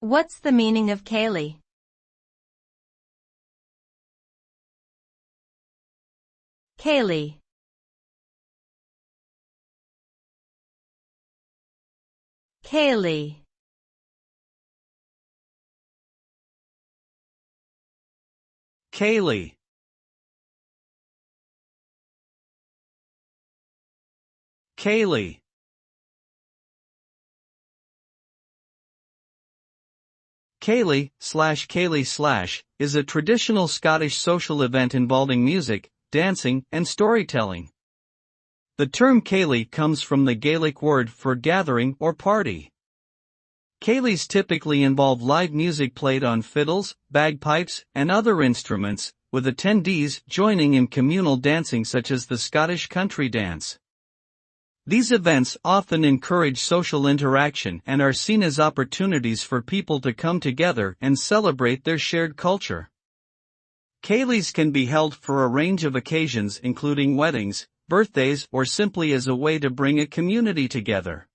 What's the meaning of ceilidh? Ceilidh. Ceilidh. ceilidh. ceilidh. Ceilidh is a traditional Scottish social event involving music, dancing, and storytelling. The term ceilidh comes from the Gaelic word for gathering or party. Ceilidhs typically involve live music played on fiddles, bagpipes, and other instruments, with attendees joining in communal dancing such as the Scottish country dance. These events often encourage social interaction and are seen as opportunities for people to come together and celebrate their shared culture. Ceilidhs can be held for a range of occasions including weddings, birthdays, or simply as a way to bring a community together.